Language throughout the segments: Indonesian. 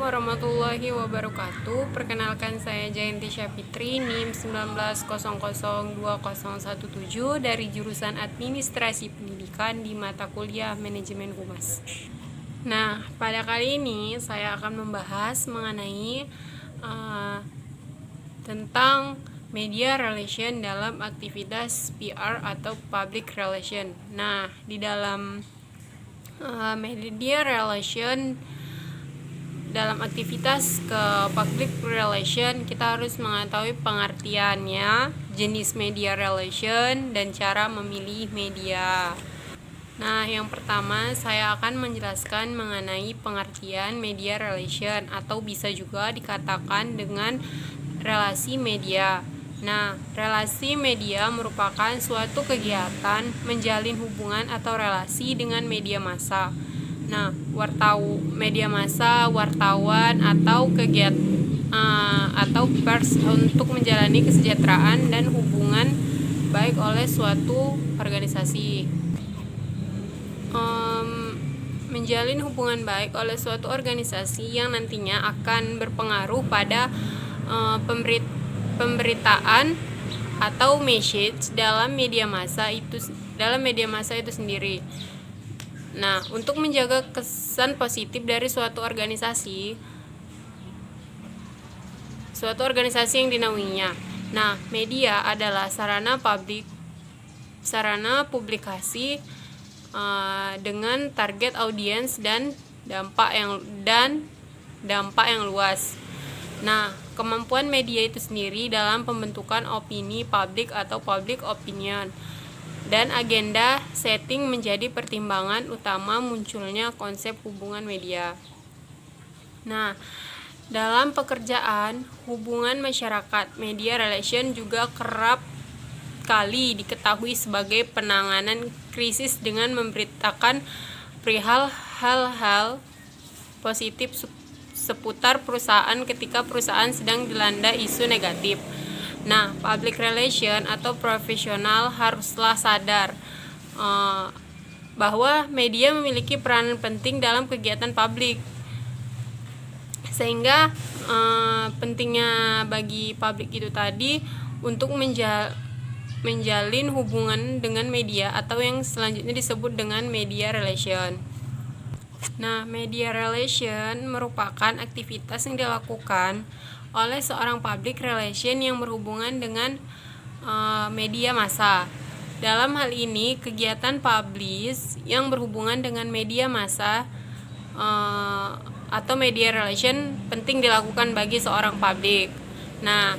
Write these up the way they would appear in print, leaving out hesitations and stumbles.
warahmatullahi wabarakatuh. Perkenalkan, saya Jayanti Syafitri, NIM 19002017 dari jurusan Administrasi Pendidikan di mata kuliah Manajemen Humas. Nah, pada kali ini saya akan membahas mengenai tentang media relation dalam aktivitas PR atau public relation. Nah, di dalam media relation dalam aktivitas ke public relation, kita harus mengetahui pengertiannya, jenis media relation, dan cara memilih media. Nah, yang pertama saya akan menjelaskan mengenai pengertian media relation, atau bisa juga dikatakan dengan relasi media. Nah, relasi media merupakan suatu kegiatan menjalin hubungan atau relasi dengan media massa. Nah, media massa, wartawan, atau atau pers untuk menjalani kesejahteraan dan hubungan baik oleh suatu organisasi. Menjalin hubungan baik oleh suatu organisasi yang nantinya akan berpengaruh pada pemberitaan atau message dalam media massa itu sendiri. Nah, untuk menjaga kesan positif dari suatu organisasi yang dinaunginya. Nah, media adalah sarana publikasi dengan target audiens dan dampak yang luas. Nah, kemampuan media itu sendiri dalam pembentukan opini publik atau public opinion dan agenda setting menjadi pertimbangan utama munculnya konsep hubungan media. Nah, dalam pekerjaan hubungan masyarakat, media relation juga kerap kali diketahui sebagai penanganan krisis dengan memberitakan perihal hal-hal positif seputar perusahaan ketika perusahaan sedang dilanda isu negatif. Nah, public relation atau profesional haruslah sadar bahwa media memiliki peranan penting dalam kegiatan publik, sehingga pentingnya bagi publik itu tadi untuk menjalin hubungan dengan media atau yang selanjutnya disebut dengan media relation. Nah, media relation merupakan aktivitas yang dilakukan oleh seorang public relation yang berhubungan dengan media massa. Dalam hal ini, kegiatan publish yang berhubungan dengan media massa atau media relation penting dilakukan bagi seorang public. Nah,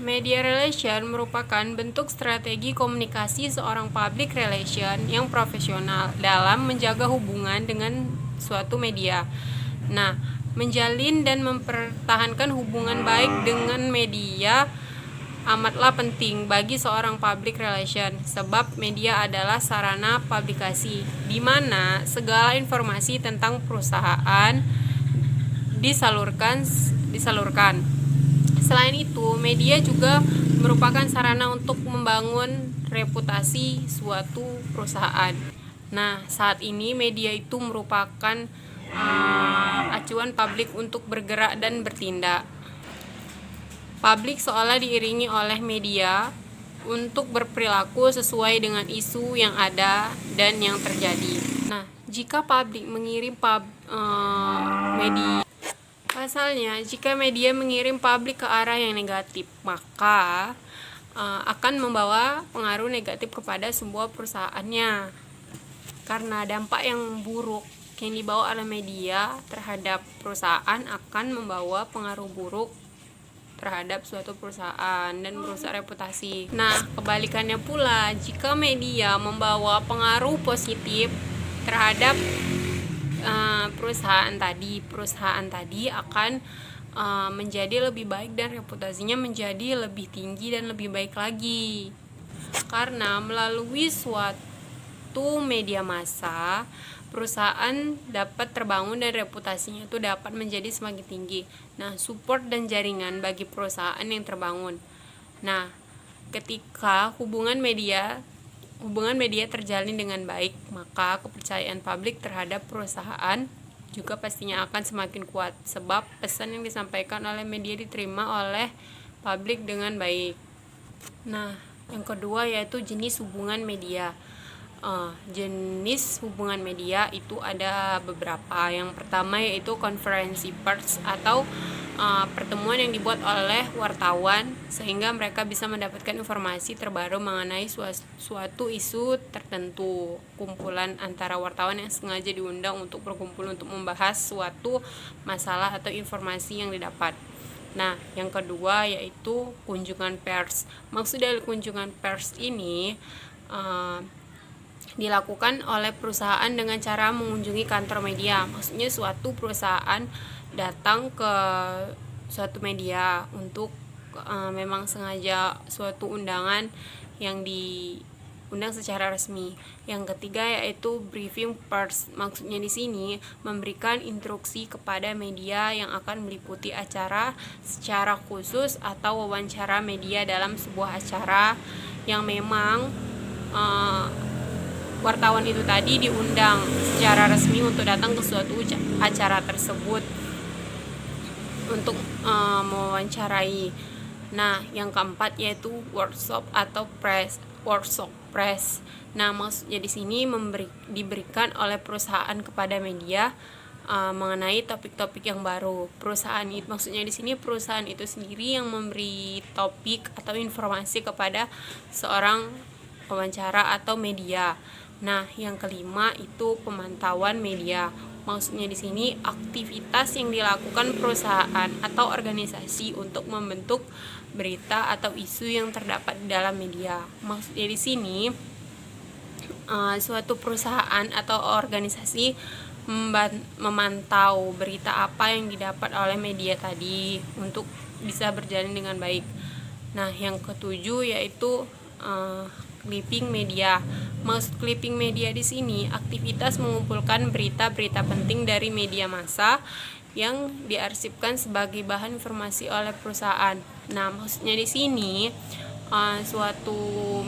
media relation merupakan bentuk strategi komunikasi seorang public relation yang profesional dalam menjaga hubungan dengan suatu media. Nah, menjalin dan mempertahankan hubungan baik dengan media amatlah penting bagi seorang public relation, sebab media adalah sarana publikasi di mana segala informasi tentang perusahaan disalurkan. Selain itu, media juga merupakan sarana untuk membangun reputasi suatu perusahaan. Nah, saat ini media itu merupakan acuan publik untuk bergerak dan bertindak. Publik seolah diiringi oleh media untuk berperilaku sesuai dengan isu yang ada dan yang terjadi. Nah, jika publik mengirim jika media mengirim publik ke arah yang negatif, maka akan membawa pengaruh negatif kepada sebuah perusahaannya. Karena dampak yang buruk yang dibawa oleh media terhadap perusahaan akan membawa pengaruh buruk terhadap suatu perusahaan dan merusak reputasi. Nah, kebalikannya pula, jika media membawa pengaruh positif terhadap perusahaan tadi akan menjadi lebih baik dan reputasinya menjadi lebih tinggi dan lebih baik lagi. Karena melalui suatu media massa, perusahaan dapat terbangun dan reputasinya itu dapat menjadi semakin tinggi. Nah, support dan jaringan bagi perusahaan yang terbangun. Nah, ketika hubungan media hubungan media terjalin dengan baik, maka kepercayaan publik terhadap perusahaan juga pastinya akan semakin kuat, sebab pesan yang disampaikan oleh media diterima oleh publik dengan baik. Nah, yang kedua yaitu jenis hubungan media. Jenis hubungan media itu ada beberapa. Yang pertama yaitu konferensi pers atau pertemuan yang dibuat oleh wartawan sehingga mereka bisa mendapatkan informasi terbaru mengenai suatu isu tertentu. Kumpulan antara wartawan yang sengaja diundang untuk berkumpul untuk membahas suatu masalah atau informasi yang didapat. Nah, yang kedua yaitu kunjungan pers. Maksud dari kunjungan pers ini dilakukan oleh perusahaan dengan cara mengunjungi kantor media. Maksudnya suatu perusahaan datang ke suatu media untuk memang sengaja suatu undangan yang diundang secara resmi. Yang ketiga yaitu briefing pers. Maksudnya di sini memberikan instruksi kepada media yang akan meliputi acara secara khusus atau wawancara media dalam sebuah acara yang memang wartawan itu tadi diundang secara resmi untuk datang ke suatu acara tersebut untuk mewawancarai. Nah, yang keempat yaitu workshop atau press. Nah, maksudnya di sini diberikan oleh perusahaan kepada media mengenai topik-topik yang baru. Maksudnya di sini perusahaan itu sendiri yang memberi topik atau informasi kepada seorang wawancara atau media. Nah, yang kelima itu pemantauan media. Maksudnya di sini aktivitas yang dilakukan perusahaan atau organisasi untuk membentuk berita atau isu yang terdapat di dalam media. Maksudnya di sini suatu perusahaan atau organisasi memantau berita apa yang didapat oleh media tadi untuk bisa berjalan dengan baik. Nah, yang ketujuh yaitu clipping media. Maksud clipping media di sini aktivitas mengumpulkan berita-berita penting dari media massa yang diarsipkan sebagai bahan informasi oleh perusahaan. Nah, maksudnya di sini suatu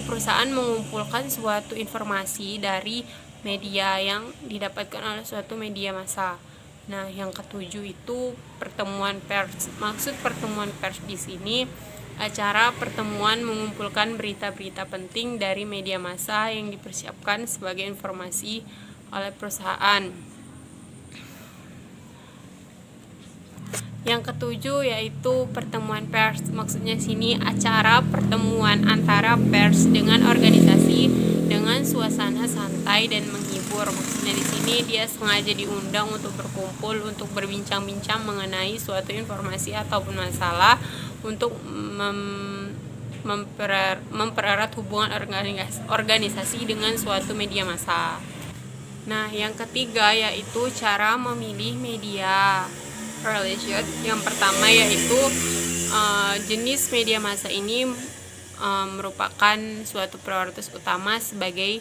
perusahaan mengumpulkan suatu informasi dari media yang didapatkan oleh suatu media massa. Nah, yang ketujuh itu pertemuan pers. Maksud pertemuan pers di sini acara pertemuan mengumpulkan berita-berita penting dari media massa yang dipersiapkan sebagai informasi oleh perusahaan. Yang ketujuh yaitu pertemuan pers. Maksudnya sini acara pertemuan antara pers dengan organisasi dengan suasana santai dan menghibur. Maksudnya di sini dia sengaja diundang untuk berkumpul untuk berbincang-bincang mengenai suatu informasi ataupun masalah untuk mempererat hubungan organisasi dengan suatu media massa. Nah, yang ketiga yaitu cara memilih media relation. Yang pertama yaitu jenis media massa ini merupakan suatu prioritas utama sebagai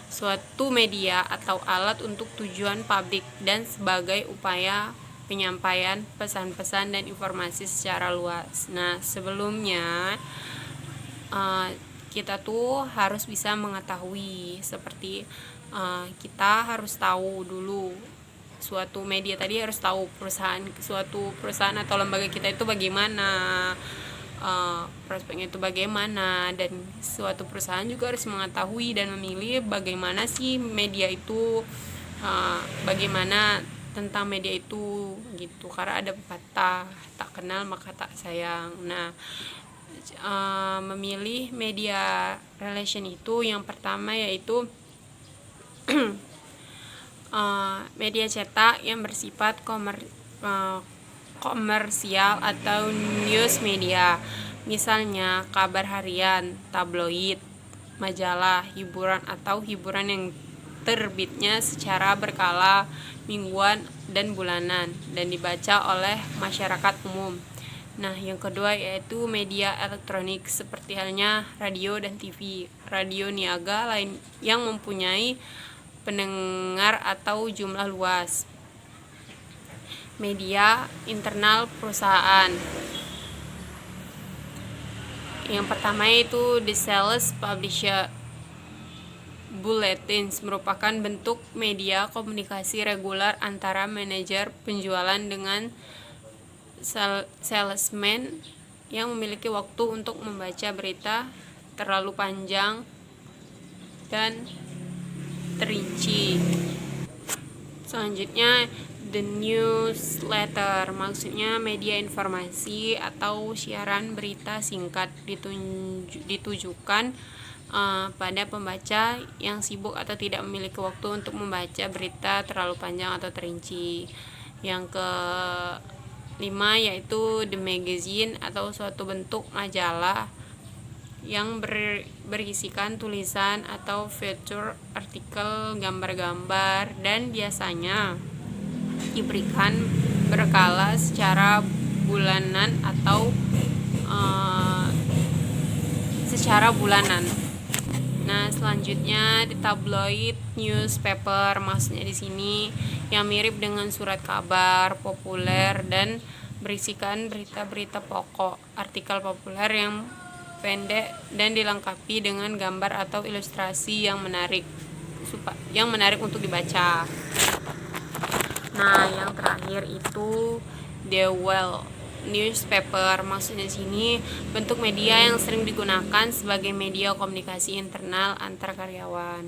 suatu media atau alat untuk tujuan publik dan sebagai upaya penyampaian pesan-pesan dan informasi secara luas. Nah, sebelumnya kita tuh harus bisa mengetahui seperti kita harus tahu dulu suatu media tadi, harus tahu suatu perusahaan atau lembaga kita itu bagaimana, prospeknya itu bagaimana, dan suatu perusahaan juga harus mengetahui dan memilih bagaimana sih media itu, bagaimana tentang media itu gitu. Karena ada pepatah tak kenal maka tak sayang. Nah, memilih media relation itu yang pertama yaitu media cetak yang bersifat komersial atau news media, misalnya kabar harian, tabloid, majalah, hiburan atau hiburan yang terbitnya secara berkala, mingguan dan bulanan, dan dibaca oleh masyarakat umum. Nah, yang kedua yaitu media elektronik seperti halnya radio dan TV. Radio niaga lain yang mempunyai pendengar atau jumlah luas. Media internal perusahaan. Yang pertama itu The Sales Publisher Bulletins merupakan bentuk media komunikasi reguler antara manajer penjualan dengan salesman yang memiliki waktu untuk membaca berita terlalu panjang dan terinci. Selanjutnya The Newsletter, maksudnya media informasi atau siaran berita singkat ditujukan pada pembaca yang sibuk atau tidak memiliki waktu untuk membaca berita terlalu panjang atau terinci. Yang kelima yaitu The Magazine atau suatu bentuk majalah yang berisikan tulisan atau feature, artikel, gambar-gambar, dan biasanya diberikan berkala secara bulanan atau secara bulanan. Nah, selanjutnya di tabloid newspaper, maksudnya di sini yang mirip dengan surat kabar populer dan berisikan berita-berita pokok, artikel populer yang pendek dan dilengkapi dengan gambar atau ilustrasi yang menarik untuk dibaca. Nah, yang terakhir itu The Well Newspaper, maksudnya di sini bentuk media yang sering digunakan sebagai media komunikasi internal antar karyawan.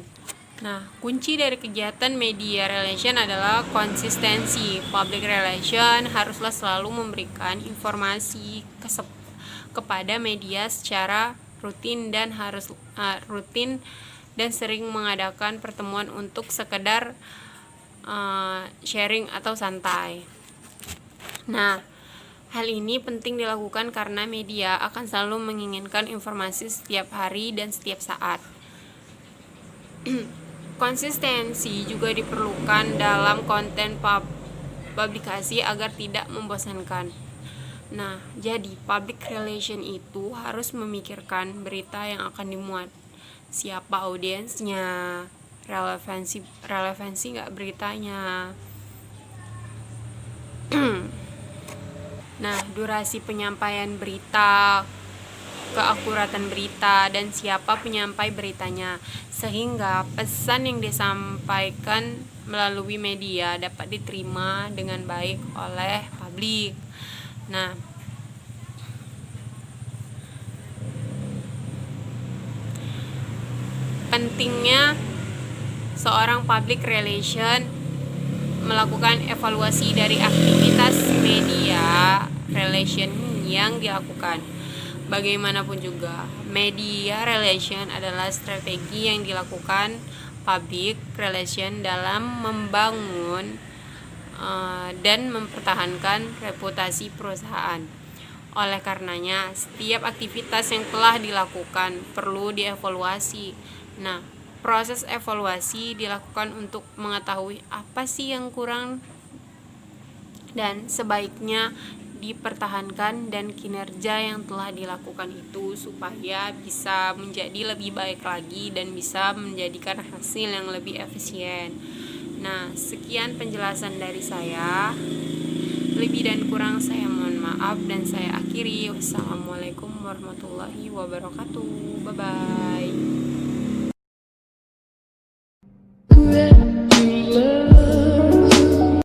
Nah, kunci dari kegiatan media relation adalah konsistensi. Public relation haruslah selalu memberikan informasi kepada media secara rutin dan sering mengadakan pertemuan untuk sekedar sharing atau santai. Nah, hal ini penting dilakukan karena media akan selalu menginginkan informasi setiap hari dan setiap saat. Konsistensi juga diperlukan dalam konten publikasi agar tidak membosankan. Nah, jadi public relation itu harus memikirkan berita yang akan dimuat, siapa audiensnya, relevansi nggak beritanya. Nah, durasi penyampaian berita, keakuratan berita, dan siapa penyampai beritanya, sehingga pesan yang disampaikan melalui media dapat diterima dengan baik oleh publik. Nah, pentingnya seorang public relation melakukan evaluasi dari aktivitas media relation yang dilakukan. Bagaimanapun juga, media relation adalah strategi yang dilakukan public relation dalam membangun dan mempertahankan reputasi perusahaan. Oleh karenanya, setiap aktivitas yang telah dilakukan perlu dievaluasi. Nah, proses evaluasi dilakukan untuk mengetahui apa sih yang kurang dan sebaiknya dipertahankan, dan kinerja yang telah dilakukan itu supaya bisa menjadi lebih baik lagi dan bisa menjadikan hasil yang lebih efisien. Nah, sekian penjelasan dari saya. Lebih dan kurang saya mohon maaf dan saya akhiri. Wassalamualaikum warahmatullahi wabarakatuh. Bye bye.